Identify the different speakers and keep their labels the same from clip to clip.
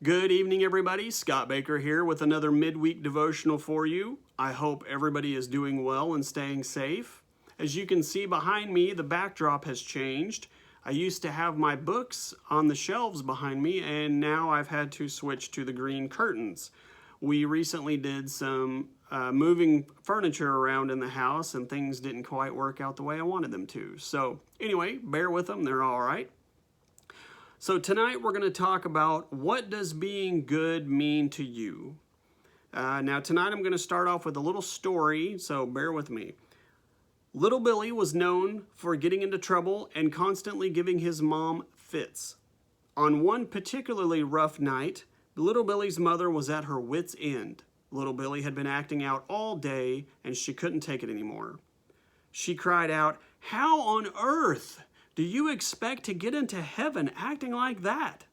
Speaker 1: Good evening, everybody. Scott Baker here with another midweek devotional for you. I hope everybody is doing well and staying safe. As you can see behind me, the backdrop has changed. I used to have my books on the shelves behind me, and now I've had to switch to the green curtains. We recently did some moving furniture around in the house, and things didn't quite work out the way I wanted them to. So anyway, bear with them. They're all right. So tonight we're going to talk about what does being good mean to you. Now tonight I'm going to start off with a little story, so bear with me. Little Billy was known for getting into trouble and constantly giving his mom fits. On one particularly rough night, Little Billy's mother was at her wit's end. Little Billy had been acting out all day and she couldn't take it anymore. She cried out, "How on earth do you expect to get into heaven acting like that?"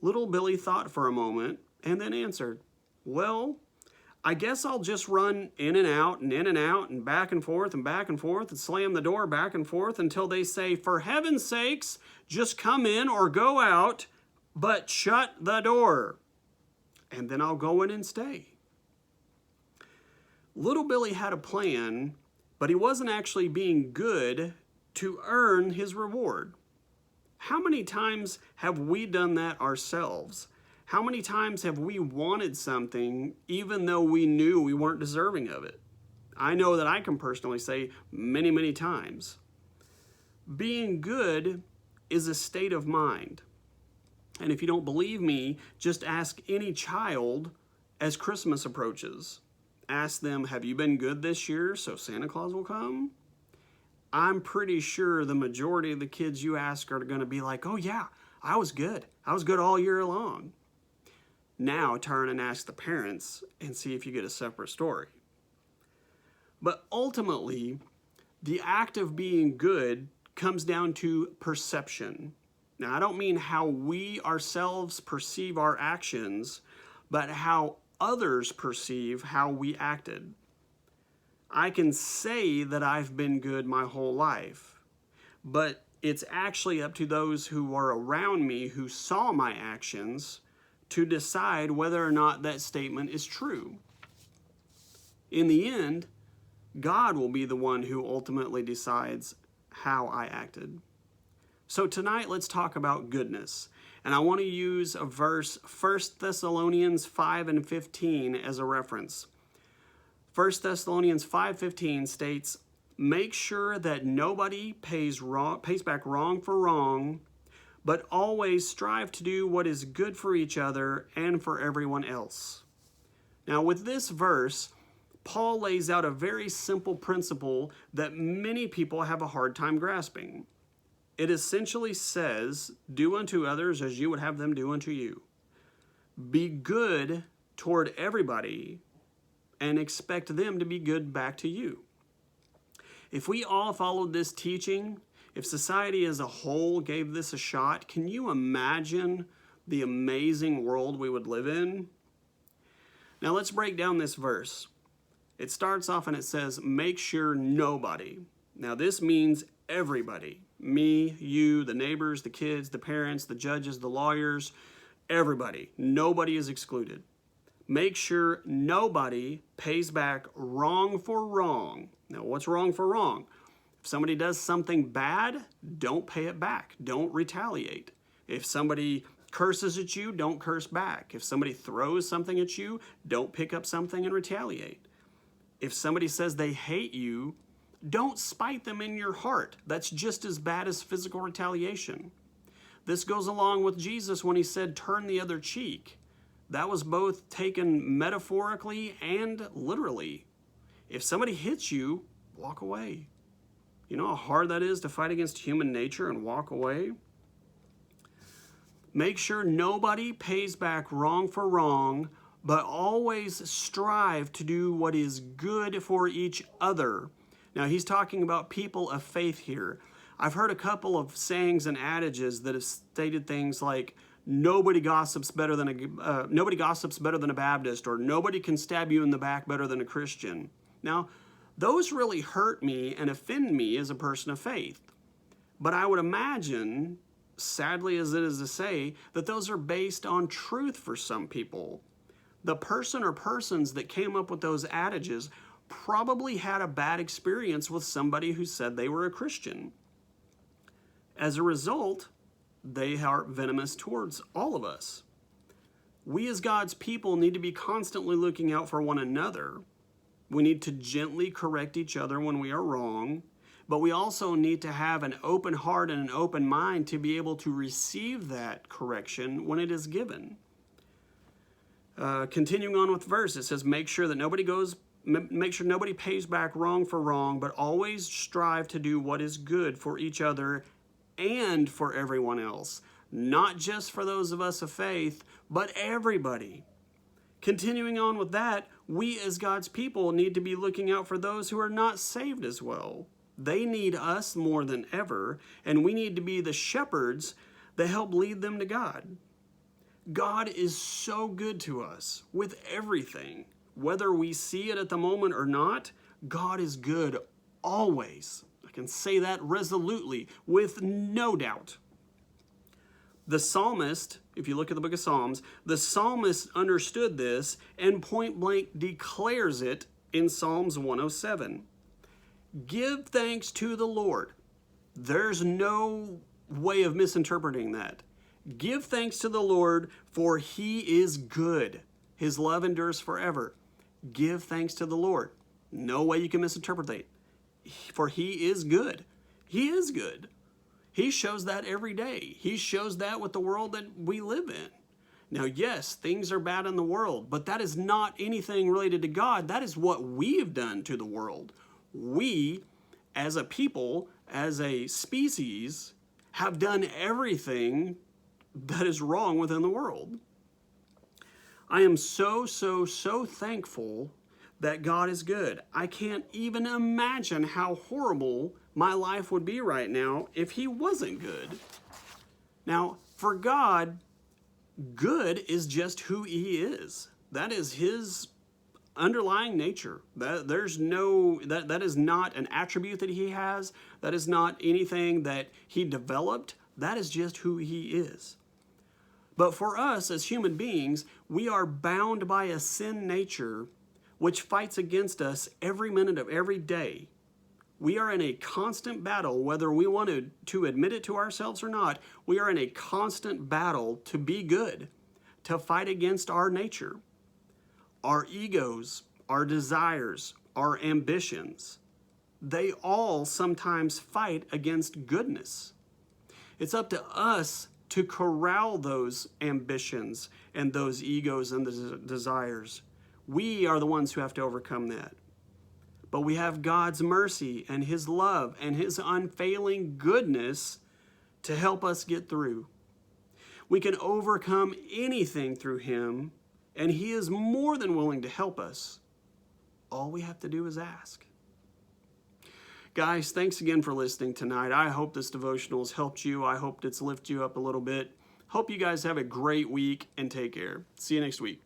Speaker 1: Little Billy thought for a moment and then answered, "Well, I guess I'll just run in and out and in and out and back and forth and slam the door back and forth until they say, 'For heaven's sakes, just come in or go out, but shut the door.' And then I'll go in and stay." Little Billy had a plan, but he wasn't actually being good to earn his reward. How many times have we done that ourselves? How many times have we wanted something even though we knew we weren't deserving of it? I know that I can personally say many, many times. Being good is a state of mind. And if you don't believe me, just ask any child as Christmas approaches. Ask them, "Have you been good this year so Santa Claus will come?" I'm pretty sure the majority of the kids you ask are going to be like, "Oh yeah, I was good. I was good all year long." Now turn and ask the parents and see if you get a separate story. But ultimately, the act of being good comes down to perception. Now, I don't mean how we ourselves perceive our actions, but how others perceive how we acted. I can say that I've been good my whole life, but it's actually up to those who are around me who saw my actions to decide whether or not that statement is true. In the end, God will be the one who ultimately decides how I acted. So tonight, let's talk about goodness. And I want to use a verse, 1 Thessalonians 5:15 as a reference. 1 Thessalonians 5:15 states, "Make sure that nobody pays back wrong for wrong, but always strive to do what is good for each other and for everyone else." Now with this verse, Paul lays out a very simple principle that many people have a hard time grasping. It essentially says, "Do unto others as you would have them do unto you." Be good toward everybody and expect them to be good back to you. If we all followed this teaching, if society as a whole gave this a shot, can you imagine the amazing world we would live in? Now let's break down this verse. It starts off and it says, "Make sure nobody." Now this means everybody. Me, you, the neighbors, the kids, the parents, the judges, the lawyers, everybody. Nobody is excluded. Make sure nobody pays back wrong for wrong. Now, what's wrong for wrong? If somebody does something bad, don't pay it back. Don't retaliate. If somebody curses at you, don't curse back. If somebody throws something at you, don't pick up something and retaliate. If somebody says they hate you, don't spite them in your heart. That's just as bad as physical retaliation. This goes along with Jesus when he said, "Turn the other cheek." That was both taken metaphorically and literally. If somebody hits you, walk away. You know how hard that is to fight against human nature and walk away? Make sure nobody pays back wrong for wrong, but always strive to do what is good for each other. Now, he's talking about people of faith here. I've heard a couple of sayings and adages that have stated things like, nobody gossips better than a Baptist, or nobody can stab you in the back better than a Christian. Now, those really hurt me and offend me as a person of faith. But I would imagine sadly as it is to say, that those are based on truth for some people. The person or persons that came up with those adages probably had a bad experience with somebody who said they were a Christian. As a result, they are venomous towards all of us. We as God's people need to be constantly looking out for one another. We need to gently correct each other when we are wrong, but we also need to have an open heart and an open mind to be able to receive that correction when it is given. Continuing on with the verse, it says, make sure nobody pays back wrong for wrong, but always strive to do what is good for each other and for everyone else. Not just for those of us of faith, but everybody. Continuing on with that, we as God's people need to be looking out for those who are not saved as well. They need us more than ever, and we need to be the shepherds that help lead them to God. God is so good to us with everything. Whether we see it at the moment or not, God is good always. I can say that resolutely with no doubt. The psalmist, if you look at the book of Psalms, the psalmist understood this and point blank declares it in Psalms 107. Give thanks to the Lord. There's no way of misinterpreting that. Give thanks to the Lord, for he is good. His love endures forever. Give thanks to the Lord. No way you can misinterpret that. For he is good. He is good. He shows that every day. He shows that with the world that we live in. Now, yes, things are bad in the world, but that is not anything related to God. That is what we've done to the world. We, as a people, as a species, have done everything that is wrong within the world. I am so thankful that God is good. I can't even imagine how horrible my life would be right now if he wasn't good. Now, for God, good is just who he is. That is his underlying nature. That is not an attribute that he has. That is not anything that he developed. That is just who he is. But for us as human beings, we are bound by a sin nature which fights against us every minute of every day. We are in a constant battle, whether we want to admit it to ourselves or not. We are in a constant battle to be good, to fight against our nature, our egos, our desires, our ambitions. They all sometimes fight against goodness. It's up to us to corral those ambitions and those egos and the desires. We are the ones who have to overcome that. But we have God's mercy and his love and his unfailing goodness to help us get through. We can overcome anything through him, and he is more than willing to help us. All we have to do is ask. Guys, thanks again for listening tonight. I hope this devotional has helped you. I hope it's lifted you up a little bit. Hope you guys have a great week and take care. See you next week.